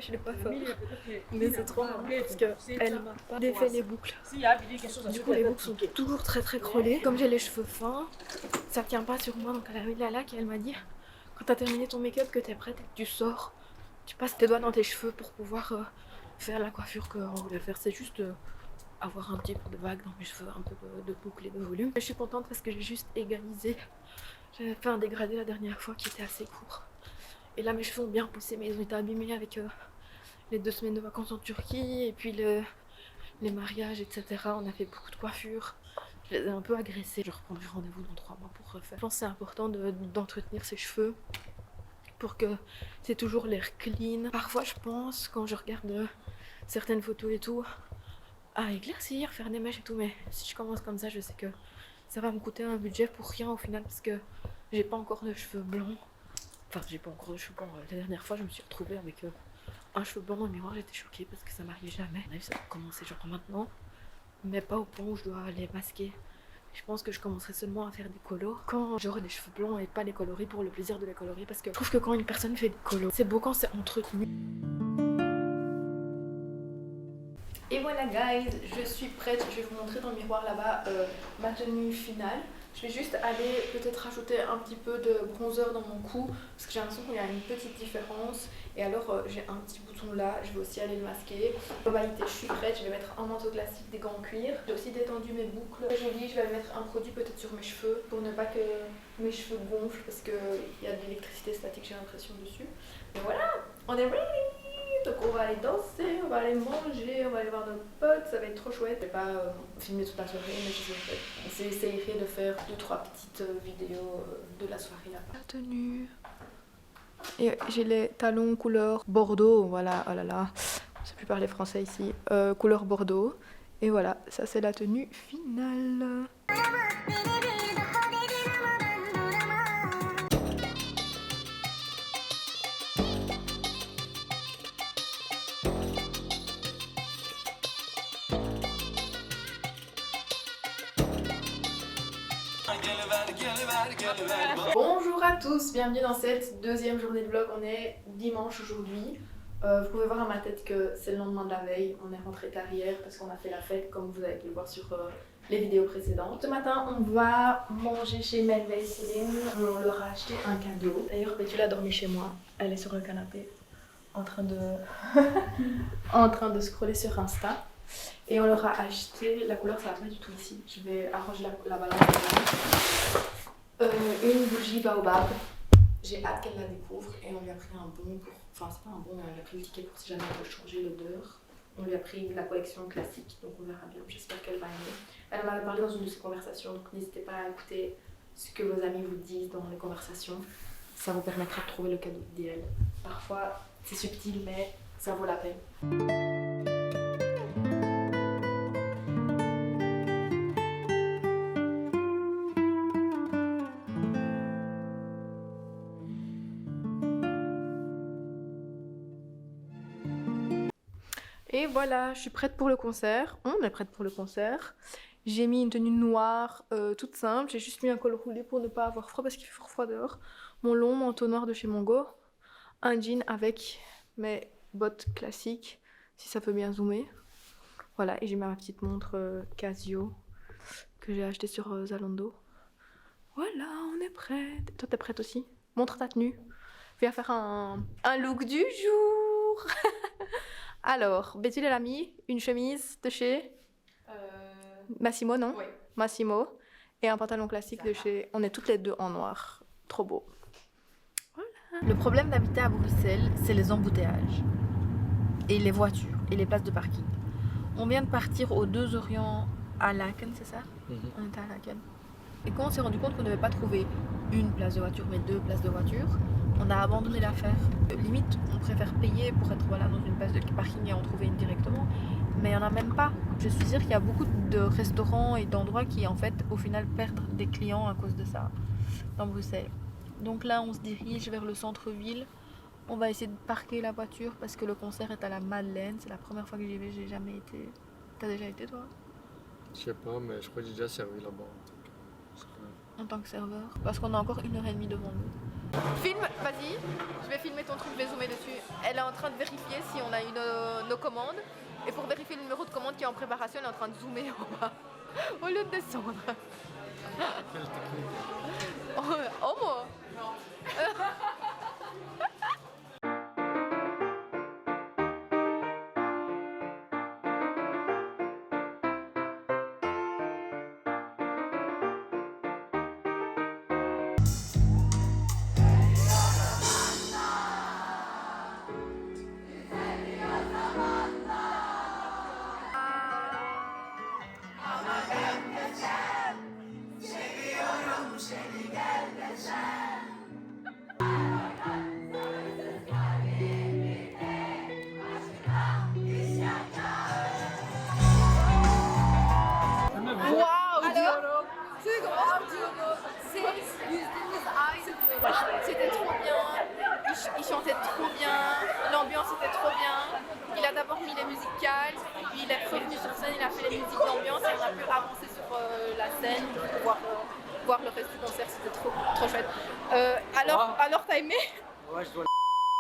aller chez le coiffeur. Mais c'est trop marrant parce qu'elle m'a pas défait les boucles. Du coup, les boucles sont toujours très très crôlées. Comme j'ai les cheveux fins, ça tient pas sur moi. Donc elle a mis la laque et elle m'a dit quand t'as terminé ton make-up, que t'es prête et que tu sors, tu passes tes doigts dans tes cheveux pour pouvoir faire la coiffure qu'on voulait faire. C'est juste avoir un petit peu de vague dans mes cheveux, un peu de boucle et de volume. Je suis contente parce que j'ai juste égalisé. J'avais fait un dégradé la dernière fois qui était assez court. Et là mes cheveux ont bien poussé, mais ils ont été abîmés avec les 2 semaines de vacances en Turquie et puis les mariages, etc. On a fait beaucoup de coiffures. Je les ai un peu agressés. Je reprendrai rendez-vous dans 3 mois pour refaire. Je pense que c'est important d'entretenir ses cheveux pour que c'est toujours l'air clean. Parfois je pense, quand je regarde certaines photos et tout, à éclaircir, faire des mèches et tout, mais si je commence comme ça, je sais que ça va me coûter un budget pour rien au final parce que j'ai pas encore de cheveux blancs. Enfin, j'ai pas encore de cheveux blancs. La dernière fois, je me suis retrouvée avec un cheveu blanc dans le miroir. J'étais choquée parce que ça m'arrive jamais. Ça va commencer genre maintenant, mais pas au point où je dois les masquer. Je pense que je commencerai seulement à faire des colos quand j'aurai des cheveux blancs et pas les colorer pour le plaisir de les colorer. Parce que je trouve que quand une personne fait des colos, c'est beau quand c'est entretenu. Et voilà guys, je suis prête, je vais vous montrer dans le miroir là-bas ma tenue finale. Je vais juste aller peut-être rajouter un petit peu de bronzer dans mon cou parce que j'ai l'impression qu'il y a une petite différence. Et alors j'ai un petit bouton là, je vais aussi aller le masquer. Globalité, je suis prête, je vais mettre un manteau classique, des gants en cuir. J'ai aussi détendu mes boucles. Très joli, je vais mettre un produit peut-être sur mes cheveux pour ne pas que mes cheveux gonflent parce qu'il y a de l'électricité statique, j'ai l'impression dessus. Mais voilà, on est ready! Donc on va aller danser, on va aller manger, on va aller voir nos potes, ça va être trop chouette. Je vais pas filmer toute la soirée, mais j'essayerai de faire 2-3 petites vidéos de la soirée là-bas. La tenue. Et j'ai les talons couleur bordeaux, voilà, oh là là, je sais plus parler français ici, couleur bordeaux. Et voilà, ça c'est la tenue finale. Bonjour à tous, bienvenue dans cette deuxième journée de vlog. On est dimanche aujourd'hui. Vous pouvez voir à ma tête que c'est le lendemain de la veille. On est rentré tard hier parce qu'on a fait la fête comme vous avez pu le voir sur les vidéos précédentes. Ce matin on va manger chez Melville et Céline. On leur a acheté un cadeau. D'ailleurs Betty a dormi chez moi. Elle est sur le canapé en train de en train de scroller sur Insta. Et on leur a acheté, la couleur ça va pas du tout ici. Je vais arranger la balance. Une bougie baobab. J'ai hâte qu'elle la découvre et on lui a pris un bon pour... Enfin c'est pas un bon, mais elle a pris le ticket pour si jamais elle veut changer l'odeur. On lui a pris la collection classique, donc on verra bien. J'espère qu'elle va aimer. Elle en avait parlé dans une de ses conversations, donc n'hésitez pas à écouter ce que vos amis vous disent dans les conversations. Ça vous permettra de trouver le cadeau idéal. Parfois c'est subtil mais ça vaut la peine. Et voilà, je suis prête pour le concert. On est prête pour le concert. J'ai mis une tenue noire toute simple. J'ai juste mis un col roulé pour ne pas avoir froid parce qu'il fait froid dehors. Mon long manteau noir de chez Mongo. Un jean avec mes bottes classiques, si ça peut bien zoomer. Voilà, et j'ai ma petite montre Casio que j'ai achetée sur Zalando. Voilà, on est prête. Toi, t'es prête aussi? Montre ta tenue. Viens faire un look du jour. Alors, Betty elle a mis une chemise de chez Massimo, non? Oui. Massimo. Et un pantalon classique de chez... On est toutes les deux en noir. Trop beau. Voilà. Le problème d'habiter à Bruxelles, c'est les embouteillages. Et les voitures. Et les places de parking. On vient de partir aux 2 Orients à Laken, c'est ça? On était à Laken. Et quand on s'est rendu compte qu'on ne devait pas trouver une place de voiture, mais 2 places de voiture, on a abandonné l'affaire. Limite, on préfère payer pour être voilà, dans une place de parking et en trouver une directement. Mais il n'y en a même pas. Je suis sûre qu'il y a beaucoup de restaurants et d'endroits qui, en fait, au final, perdent des clients à cause de ça, dans Bruxelles. Donc là, on se dirige vers le centre-ville. On va essayer de parquer la voiture parce que le concert est à la Madeleine. C'est la première fois que j'y vais, j'ai jamais été. T'as déjà été, toi? Je sais pas, mais je crois que j'ai déjà servi là-bas. En tant que serveur? Parce qu'on a encore 1h30 devant nous. Filme, vas-y. Je vais filmer ton truc, je vais zoomer dessus. Elle est en train de vérifier si on a eu nos commandes. Et pour vérifier le numéro de commande qui est en préparation, elle est en train de zoomer en bas. Au lieu de descendre. Quelle technique. Oh moi. Waouh, alors, c'est grand. C'était trop bien, il chantait trop bien, l'ambiance était trop bien. Il a d'abord mis les musiques calmes, puis il est revenu sur scène, il a fait les musiques d'ambiance et on a pu avancer sur la scène pour pouvoir voir le reste du concert, c'était trop chouette. Alors t'as aimé? Ouais, je dois.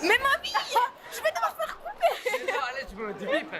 Mais mamie, je vais devoir faire couper. Allez, tu me dis bip.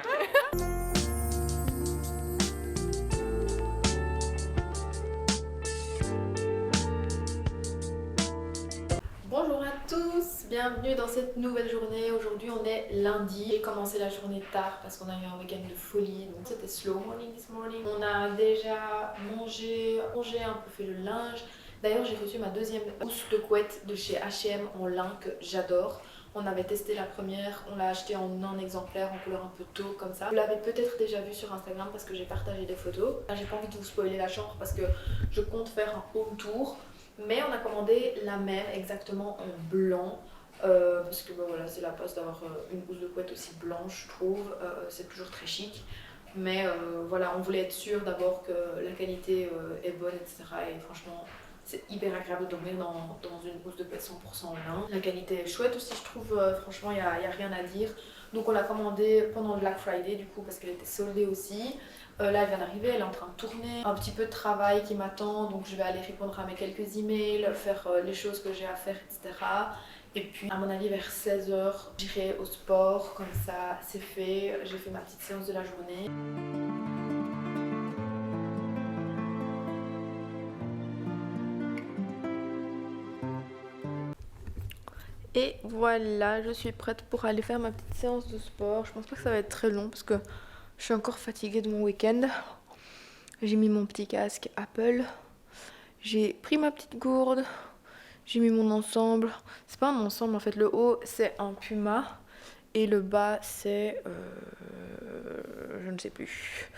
Bonjour à tous, bienvenue dans cette nouvelle journée. Aujourd'hui on est lundi. J'ai commencé la journée tard parce qu'on a eu un week-end de folie, donc c'était slow morning this morning. On a déjà mangé, un peu fait le linge. D'ailleurs j'ai reçu ma deuxième housse de couette de chez H&M en lin que j'adore. On avait testé la première, on l'a acheté en un exemplaire en couleur un peu taupe comme ça. Vous l'avez peut-être déjà vu sur Instagram parce que j'ai partagé des photos. Là j'ai pas envie de vous spoiler la chambre parce que je compte faire un home tour. Mais on a commandé la même exactement en blanc parce que voilà, c'est la passe d'avoir une housse de couette aussi blanche, je trouve. C'est toujours très chic. Mais voilà, on voulait être sûr d'abord que la qualité est bonne, etc. Et franchement, c'est hyper agréable de dormir dans une housse de couette 100% lin. La qualité est chouette aussi, je trouve. Franchement, il n'y a rien à dire. Donc on l'a commandé pendant le Black Friday du coup parce qu'elle était soldée aussi. Là elle vient d'arriver, elle est en train de tourner, un petit peu de travail qui m'attend, donc je vais aller répondre à mes quelques emails, faire les choses que j'ai à faire, etc. Et puis à mon avis vers 16h j'irai au sport, comme ça c'est fait, j'ai fait ma petite séance de la journée. Et voilà, je suis prête pour aller faire ma petite séance de sport. Je pense pas que ça va être très long parce que je suis encore fatiguée de mon week-end. J'ai mis mon petit casque Apple. J'ai pris ma petite gourde. J'ai mis mon ensemble. C'est pas un ensemble en fait. Le haut c'est un Puma. Et le bas c'est... je ne sais plus.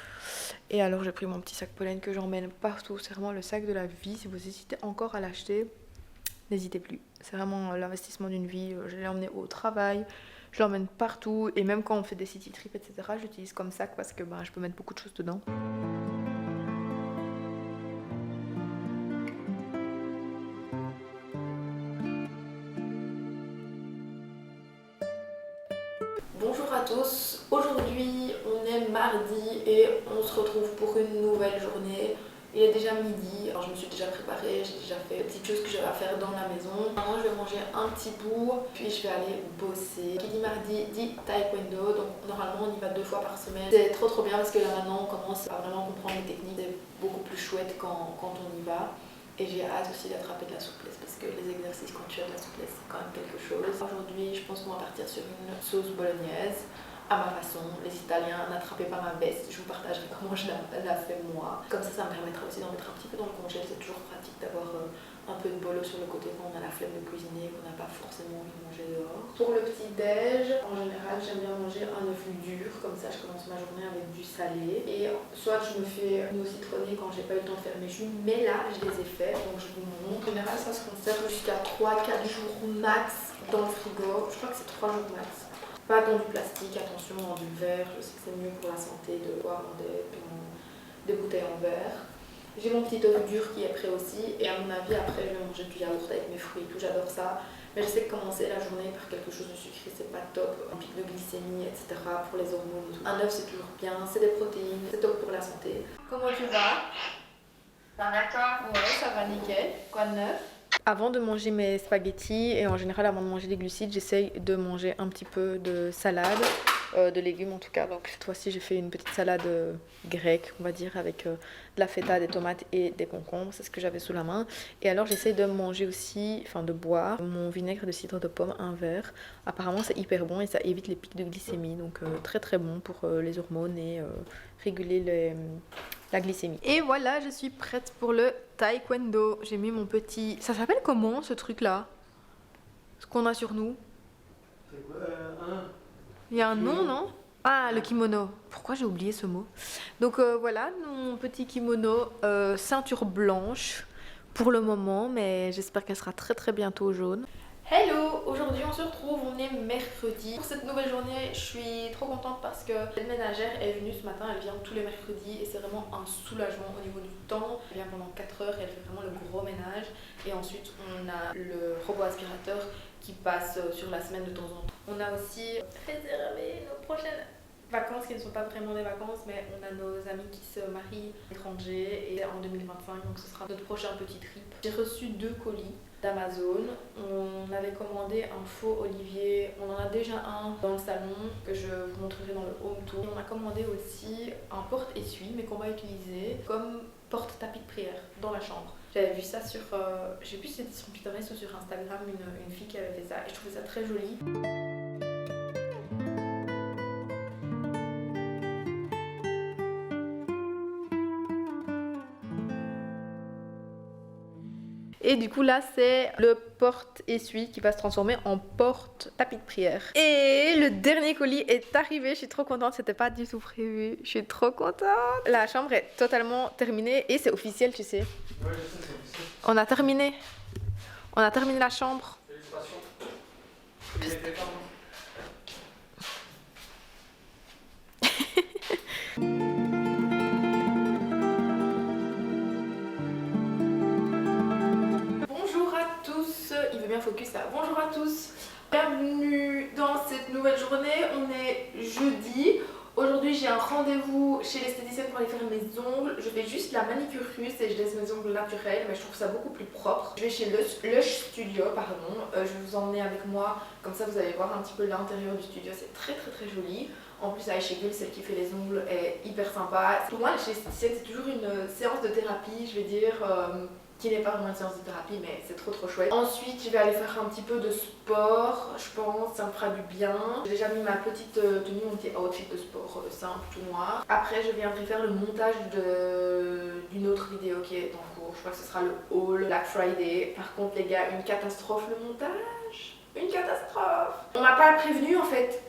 Et alors j'ai pris mon petit sac pollen que j'emmène partout. C'est vraiment le sac de la vie. Si vous hésitez encore à l'acheter, n'hésitez plus. C'est vraiment l'investissement d'une vie. Je l'ai emmené au travail. Je l'emmène partout. Et même quand on fait des city trips, etc. j'utilise comme sac parce que je peux mettre beaucoup de choses dedans. Bonjour à tous, aujourd'hui on est mardi et on se retrouve pour une nouvelle journée. Il est déjà midi, alors je me suis déjà préparée, j'ai déjà fait les petites choses que j'avais à faire dans la maison. Maintenant je vais manger un petit bout, puis je vais aller bosser. Qui dit mardi dit taekwondo, donc normalement on y va 2 fois par semaine. C'est trop bien parce que là maintenant on commence à vraiment comprendre les techniques, c'est beaucoup plus chouette quand on y va. Et j'ai hâte aussi d'attraper de la souplesse parce que les exercices quand tu as de la souplesse c'est quand même quelque chose. Aujourd'hui je pense qu'on va partir sur une sauce bolognaise à ma façon. Les Italiens, n'attrapez pas ma veste, je vous partagerai comment je la fais moi. Comme ça me permettra aussi d'en mettre un petit peu dans le congèle, c'est toujours pratique d'avoir un peu de bolo sur le côté quand on a la flemme de cuisiner, qu'on n'a pas forcément envie de manger dehors. Pour le petit déj, en général j'aime bien manger un œuf dur, comme ça je commence ma journée avec du salé. Et soit je me fais une eau citronnée quand j'ai pas eu le temps de faire mes jus, mais là je les ai faits, donc je vous montre. En général ça se conserve jusqu'à 3-4 jours max dans le frigo, je crois que c'est 3 jours max. Pas dans du plastique, attention, dans du verre, je sais que c'est mieux pour la santé de boire des bouteilles en verre. J'ai mon petit œuf dur qui est prêt aussi et à mon avis après je vais manger du yaourt avec mes fruits et tout, j'adore ça. Mais je sais que commencer la journée par quelque chose de sucré c'est pas top, un pic de glycémie etc. pour les hormones et tout. Un œuf c'est toujours bien, c'est des protéines, c'est top pour la santé. Comment tu vas? Ça va toi? Ouais, ça va nickel. Quoi de neuf? Avant de manger mes spaghettis, et en général avant de manger des glucides, j'essaye de manger un petit peu de salade, de légumes en tout cas. Donc cette fois-ci j'ai fait une petite salade grecque, on va dire, avec de la feta, des tomates et des concombres. C'est ce que j'avais sous la main. Et alors j'essaye de manger aussi, enfin de boire mon vinaigre de cidre de pomme, un verre. Apparemment c'est hyper bon et ça évite les pics de glycémie. Donc très très bon pour les hormones et réguler la glycémie. Et voilà, je suis prête pour le taekwondo. J'ai mis mon petit... Ça s'appelle comment ce truc là? Ce qu'on a sur nous? C'est quoi Il y a un nom, non? Ah, le kimono. Pourquoi j'ai oublié ce mot? Donc voilà, mon petit kimono, ceinture blanche pour le moment, mais j'espère qu'elle sera très très bientôt jaune. Hello! Aujourd'hui on se retrouve, on est mercredi. Pour cette nouvelle journée, je suis trop contente parce que l'aide ménagère est venue ce matin, elle vient tous les mercredis et c'est vraiment un soulagement au niveau du temps. Elle vient pendant 4 heures et elle fait vraiment le gros ménage. Et ensuite on a le robot aspirateur qui passe sur la semaine de temps en temps. On a aussi réservé nos prochaines vacances qui ne sont pas vraiment des vacances, mais on a nos amis qui se marient à l'étranger et en 2025, donc ce sera notre prochain petit trip. J'ai reçu 2 colis d'Amazon. On avait commandé un faux olivier, on en a déjà un dans le salon que je vous montrerai dans le home tour. Et on a commandé aussi un porte-essuie mais qu'on va utiliser comme porte-tapis de prière dans la chambre. J'avais vu ça sur, je sais plus si c'était sur Pinterest ou sur Instagram, une fille qui avait fait ça et je trouvais ça très joli. Et du coup là c'est le porte-essuie qui va se transformer en porte-tapis de prière. Et le dernier colis est arrivé, je suis trop contente, c'était pas du tout prévu. Je suis trop contente. La chambre est totalement terminée et c'est officiel, tu sais. Ouais, je sais, c'est officiel. On a terminé. On a terminé la chambre. Félicitations. Il était temps. Bonjour à tous, il veut bien focus là. Bonjour à tous, bienvenue dans cette nouvelle journée. On est jeudi. Aujourd'hui j'ai un rendez-vous chez l'esthéticienne pour aller faire mes ongles. Je fais juste la manicure russe et je laisse mes ongles naturels, mais je trouve ça beaucoup plus propre. Je vais chez Lush Studio, pardon. Je vais vous emmener avec moi, comme ça vous allez voir un petit peu l'intérieur du studio. C'est très très très joli. En plus Aïcha Gül, celle qui fait les ongles, est hyper sympa. Pour moi chez l'esthéticienne c'est toujours une séance de thérapie, je vais dire. Qui n'est pas vraiment une séance de thérapie, mais c'est trop trop chouette. Ensuite, je vais aller faire un petit peu de sport, je pense, ça me fera du bien. J'ai déjà mis ma petite tenue, mon petit outfit de sport simple, tout noir. Après, je viendrai faire le montage d'une autre vidéo qui est en cours. Je crois que ce sera le haul Black Friday. Par contre, les gars, une catastrophe le montage. Une catastrophe. On m'a pas prévenu en fait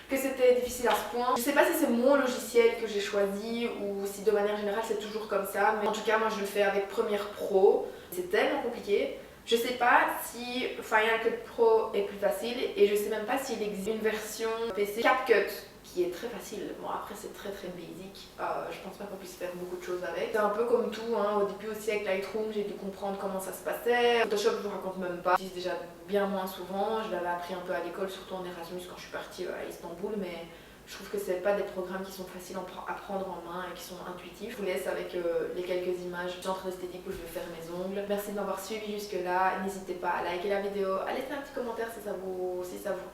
que c'était difficile à ce point. Je sais pas si c'est mon logiciel que j'ai choisi ou si de manière générale c'est toujours comme ça, mais en tout cas moi je le fais avec Premiere Pro. C'est tellement compliqué. Je sais pas si Final Cut Pro est plus facile et je sais même pas s'il existe une version PC CapCut qui est très facile. Bon après c'est très très basic, je pense pas qu'on puisse faire beaucoup de choses avec. C'est un peu comme tout, hein. Au début aussi avec Lightroom j'ai dû comprendre comment ça se passait. Photoshop je vous raconte même pas, j'utilise déjà bien moins souvent, je l'avais appris un peu à l'école, surtout en Erasmus quand je suis partie à Istanbul, mais je trouve que c'est pas des programmes qui sont faciles à prendre en main et qui sont intuitifs. Je vous laisse avec les quelques images du centre esthétique où je vais faire mes ongles. Merci de m'avoir suivi jusque là, n'hésitez pas à liker la vidéo, à laisser un petit commentaire si ça vous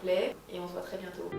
plaît et on se voit très bientôt.